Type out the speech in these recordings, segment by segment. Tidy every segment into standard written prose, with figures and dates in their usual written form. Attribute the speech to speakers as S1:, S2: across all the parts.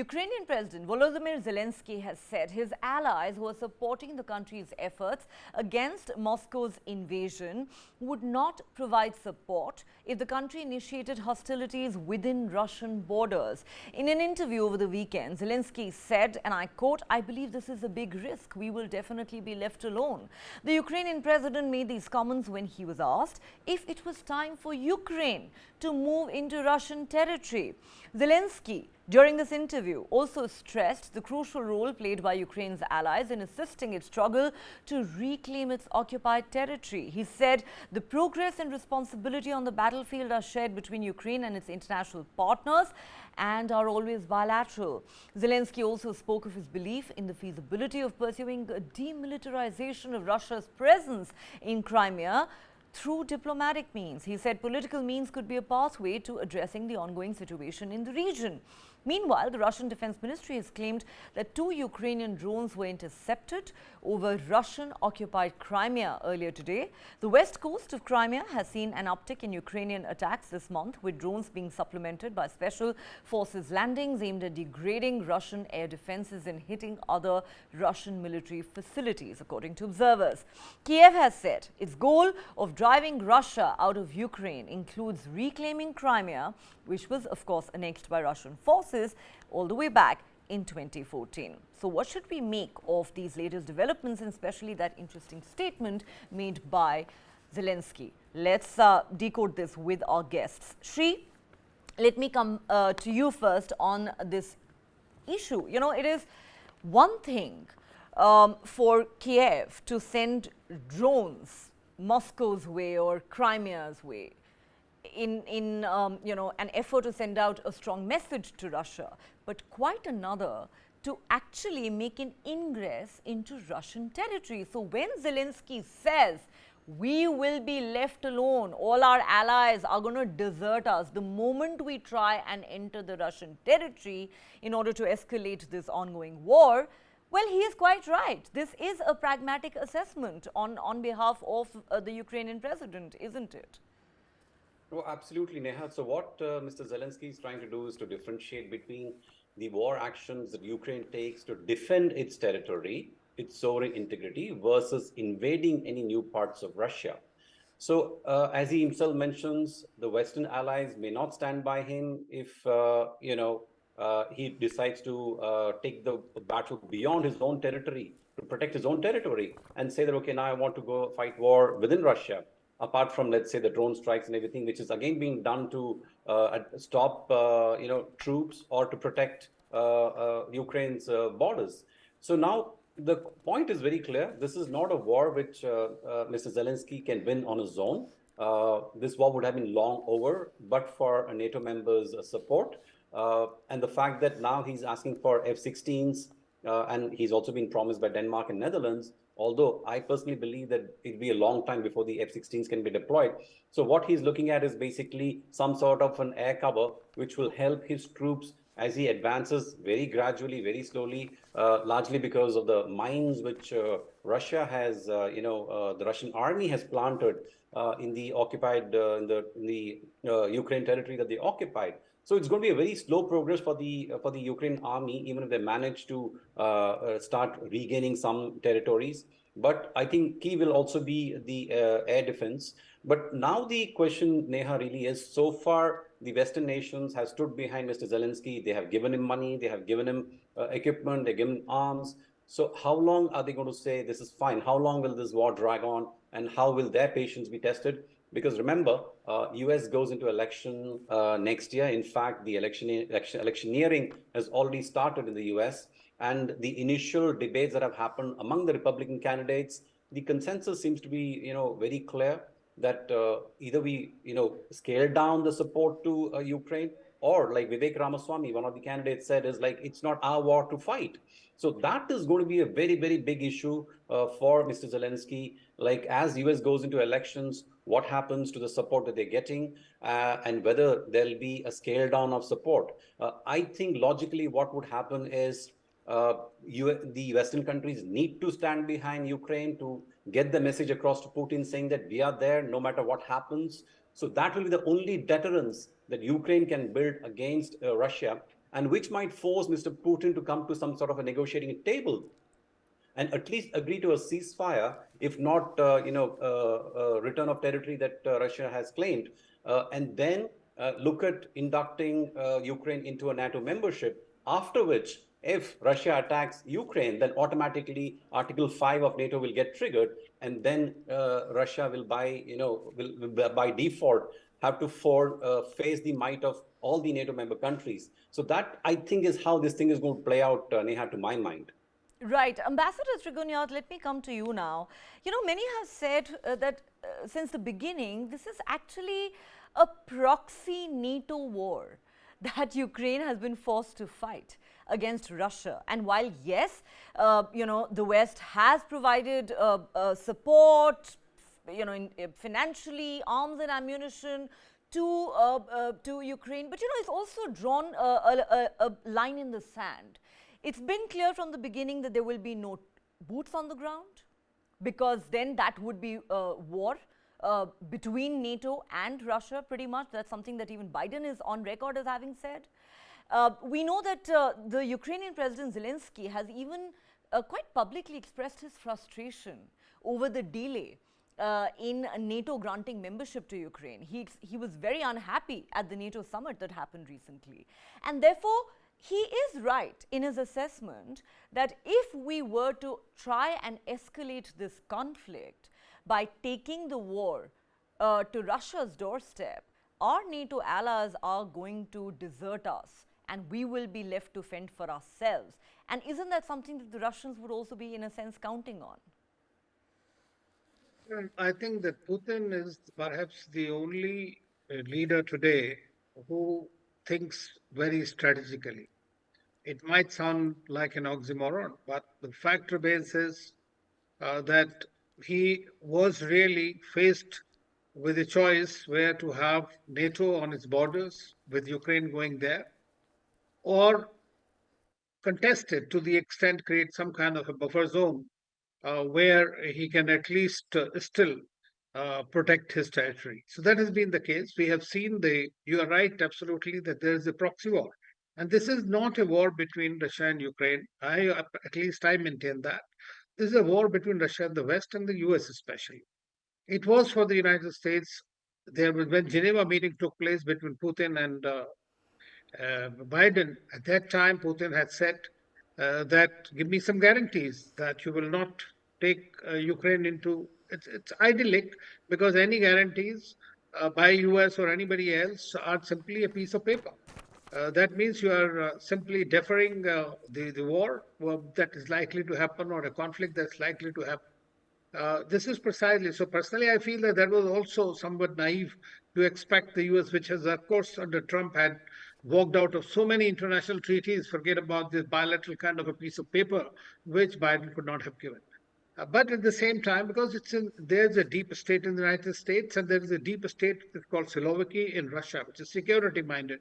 S1: Ukrainian President Volodymyr Zelensky has said his allies who are supporting the country's efforts against Moscow's invasion would not provide support if the country initiated hostilities within Russian borders. In an interview over the weekend, Zelensky said, and I quote, "I believe this is a big risk. We will definitely be left alone." The Ukrainian president made these comments when he was asked if it was time for Ukraine to move into Russian territory. Zelensky, during this interview, also stressed the crucial role played by Ukraine's allies in assisting its struggle to reclaim its occupied territory. He said the progress and responsibility on the battlefield are shared between Ukraine and its international partners and are always bilateral. Zelensky also spoke of his belief in the feasibility of pursuing a demilitarization of Russia's presence in Crimea through diplomatic means. He said political means could be a pathway to addressing the ongoing situation in the region. Meanwhile, the Russian Defense Ministry has claimed that 2 Ukrainian drones were intercepted over Russian-occupied Crimea earlier today. The west coast of Crimea has seen an uptick in Ukrainian attacks this month, with drones being supplemented by special forces landings aimed at degrading Russian air defenses and hitting other Russian military facilities, according to observers. Kiev has said its goal of driving Russia out of Ukraine includes reclaiming Crimea, which was, of course, annexed by Russian forces all the way back in 2014. So what should we make of these latest developments, and especially that interesting statement made by Zelensky? Let's decode this with our guests. Shri, let me come to you first on this issue. You know, it is one thing for Kiev to send drones Moscow's way or Crimea's way in an effort to send out a strong message to Russia, but quite another to actually make an ingress into Russian territory. So when Zelensky says we will be left alone, all our allies are going to desert us the moment we try and enter the Russian territory in order to escalate this ongoing war, well, he is quite right. This is a pragmatic assessment on behalf of the Ukrainian president, isn't it?
S2: Oh, absolutely, Neha. So what Mr. Zelensky is trying to do is to differentiate between the war actions that Ukraine takes to defend its territory, its sovereign integrity, versus invading any new parts of Russia. So as he himself mentions, the Western allies may not stand by him if, he decides to take the battle beyond his own territory, to protect his own territory, and say that, okay, now I want to go fight war within Russia, apart from, let's say, the drone strikes and everything, which is again being done to stop, troops or to protect Ukraine's borders. So now the point is very clear. This is not a war which Mr. Zelensky can win on his own. This war would have been long over, but for a NATO members' support. And the fact that now he's asking for F-16s, and he's also been promised by Denmark and Netherlands, although I personally believe that it'll be a long time before the F-16s can be deployed. So what he's looking at is basically some sort of an air cover, which will help his troops as he advances very gradually, very slowly, largely because of the mines which Russia has, the Russian army has planted in the occupied, in the Ukraine territory that they occupied. So it's going to be a very slow progress for the Ukraine army, even if they manage to start regaining some territories. But I think key will also be the air defense. But now the question, Neha, really is, so far the Western nations have stood behind Mr. Zelensky. They have given him money, they have given him equipment, they've given him arms. So how long are they going to say this is fine? How long will this war drag on, and how will their patience be tested? Because remember, US goes into election next year. In fact, the electioneering has already started in the US. And the initial debates that have happened among the Republican candidates, the consensus seems to be, very clear that either we, scale down the support to Ukraine, or like Vivek Ramaswamy, one of the candidates, said, is like, it's not our war to fight. So that is going to be a very, very big issue for Mr. Zelensky. Like, as US goes into elections, what happens to the support that they're getting, and whether there'll be a scale down of support. I think logically what would happen is the Western countries need to stand behind Ukraine to get the message across to Putin, saying that we are there no matter what happens. So that will be the only deterrence that Ukraine can build against Russia. and which might force Mr. Putin to come to some sort of a negotiating table and at least agree to a ceasefire, if not, return of territory that Russia has claimed, and then look at inducting Ukraine into a NATO membership. After which, if Russia attacks Ukraine, then automatically Article 5 of NATO will get triggered, and then Russia will by default have to face the might of all the NATO member countries. So that, I think, is how this thing is going to play out, Neha, to my mind.
S1: Right. Ambassador Trigunyat, let me come to you now. Many have said that since the beginning, this is actually a proxy NATO war that Ukraine has been forced to fight against Russia. And while, yes, the West has provided support, financially, arms and ammunition to Ukraine, but, it's also drawn a line in the sand. It's been clear from the beginning that there will be no boots on the ground, because then that would be a war between NATO and Russia, pretty much. That's something that even Biden is on record as having said. We know that the Ukrainian President Zelensky has even quite publicly expressed his frustration over the delay in NATO granting membership to Ukraine. He was very unhappy at the NATO summit that happened recently. And therefore, he is right in his assessment that if we were to try and escalate this conflict by taking the war to Russia's doorstep, our NATO allies are going to desert us and we will be left to fend for ourselves. And isn't that something that the Russians would also be, in a sense, counting on?
S3: I think that Putin is perhaps the only leader today who thinks very strategically. It might sound like an oxymoron, but the fact remains is that he was really faced with a choice where to have NATO on its borders, with Ukraine going there, or contest it to the extent create some kind of a buffer zone where he can at least still protect his territory. So that has been the case. We have seen you are right, absolutely, that there is a proxy war. And this is not a war between Russia and Ukraine. At least I maintain that. This is a war between Russia and the West and the US especially. It was for the United States. When Geneva meeting took place between Putin and Biden, at that time, Putin had said that give me some guarantees that you will not take Ukraine into. It's idyllic because any guarantees by US or anybody else are simply a piece of paper. That means you are simply deferring the war that is likely to happen, or a conflict that's likely to happen. This is precisely so. Personally, I feel that was also somewhat naive to expect the US, which has, of course, under Trump, had walked out of so many international treaties. Forget about this bilateral kind of a piece of paper, which Biden could not have given. But at the same time, because there's a deep state in the United States, and there is a deep state called Siloviki in Russia, which is security minded.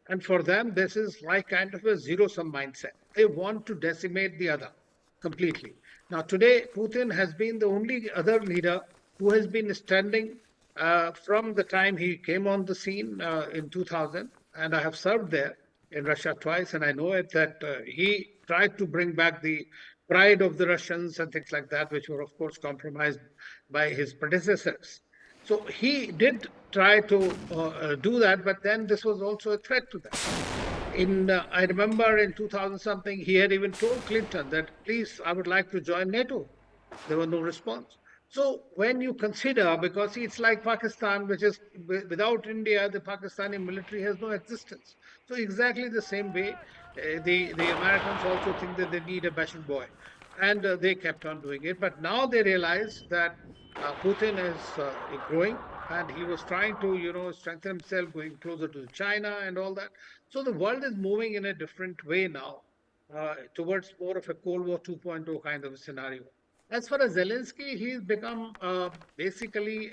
S3: And for them, this is like kind of a zero-sum mindset. They want to decimate the other completely. Now, today, Putin has been the only other leader who has been standing from the time he came on the scene in 2000. And I have served there in Russia twice, and I know it that he tried to bring back the pride of the Russians and things like that, which were, of course, compromised by his predecessors. So he did try to do that, but then this was also a threat to them. I remember in 2000 something, he had even told Clinton that, please, I would like to join NATO. There was no response. So when you consider, because it's like Pakistan, which is without India, the Pakistani military has no existence. So exactly the same way, the Americans also think that they need a basher boy, and they kept on doing it. But now they realize that Putin is growing, and he was trying to, strengthen himself, going closer to China and all that. So the world is moving in a different way now, towards more of a Cold War 2.0 kind of a scenario. As far as Zelensky, he's become basically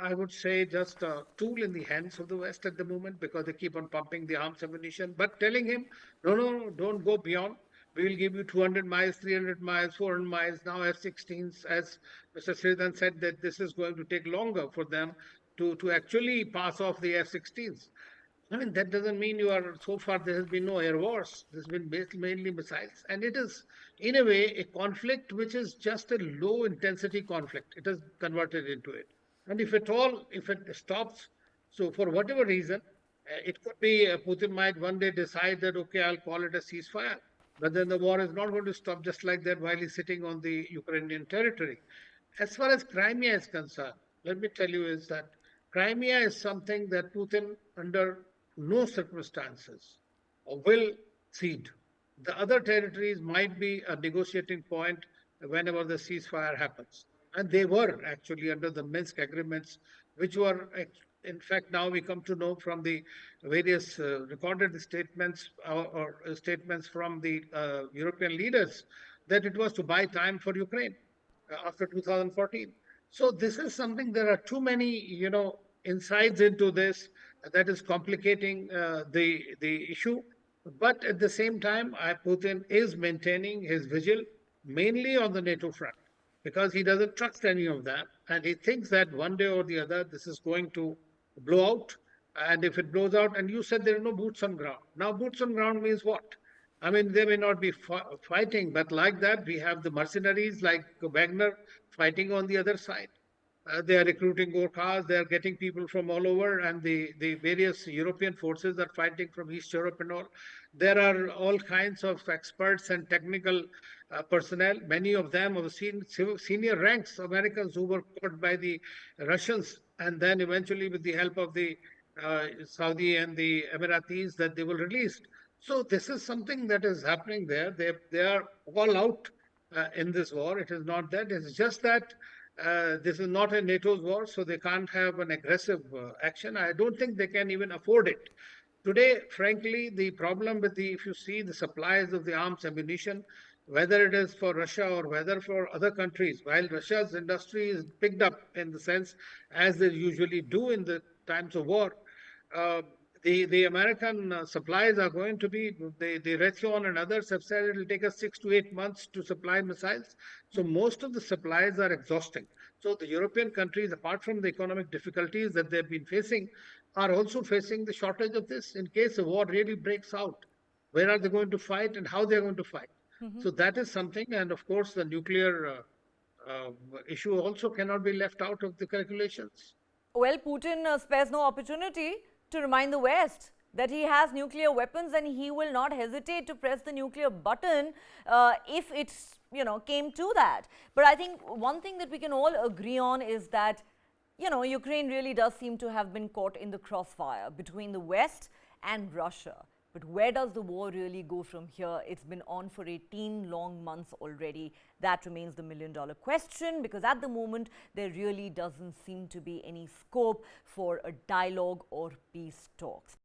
S3: I would say, just a tool in the hands of the West at the moment, because they keep on pumping the arms ammunition, but telling him, no, no, no, don't go beyond. We will give you 200 miles, 300 miles, 400 miles. Now F-16s, as Mr. Sridhan said, that this is going to take longer for them to actually pass off the F-16s. I mean, that doesn't mean you are, so far there has been no air wars. There's been mainly missiles. And it is, in a way, a conflict which is just a low intensity conflict. It has converted into it. And if at all, if it stops, so for whatever reason, it could be Putin might one day decide that, okay, I'll call it a ceasefire. But then the war is not going to stop just like that while he's sitting on the Ukrainian territory. As far as Crimea is concerned, let me tell you is that Crimea is something that Putin, under no circumstances, will cede. The other territories might be a negotiating point whenever the ceasefire happens. And they were actually under the Minsk agreements, which were, in fact, now we come to know from the various recorded statements or statements from the European leaders that it was to buy time for Ukraine after 2014. So this is something, there are too many, insights into this that is complicating the issue. But at the same time, Putin is maintaining his vigil mainly on the NATO front because he doesn't trust any of them. And he thinks that one day or the other, this is going to blow out. And if it blows out, and you said there are no boots on ground. Now, boots on ground means what? I mean, they may not be fighting, but like that, we have the mercenaries like Wagner fighting on the other side. They are recruiting Gorkhas, they are getting people from all over, and the various European forces are fighting from East Europe and all. There are all kinds of experts and technical personnel, many of them of senior ranks, Americans who were caught by the Russians, and then eventually with the help of the Saudi and the Emiratis that they were released. So this is something that is happening there. They are all out in this war. It is not that. It's just that this is not a NATO's war, so they can't have an aggressive action. I don't think they can even afford it. Today, frankly, the problem with if you see the supplies of the arms ammunition, whether it is for Russia or whether for other countries, while Russia's industry is picked up in the sense as they usually do in the times of war, uh, the American supplies are going to be, the Raytheon and others have said it will take us 6 to 8 months to supply missiles. So most of the supplies are exhausting. So the European countries, apart from the economic difficulties that they've been facing, are also facing the shortage of this. In case a war really breaks out, where are they going to fight and how they're going to fight? So that is something. And of course, the nuclear uh, issue also cannot be left out of the calculations.
S1: Well, Putin spares no opportunity to remind the West that he has nuclear weapons and he will not hesitate to press the nuclear button if it's, came to that. But I think one thing that we can all agree on is that, Ukraine really does seem to have been caught in the crossfire between the West and Russia. But where does the war really go from here? It's been on for 18 long months already. That remains the million-dollar question, because at the moment, there really doesn't seem to be any scope for a dialogue or peace talks.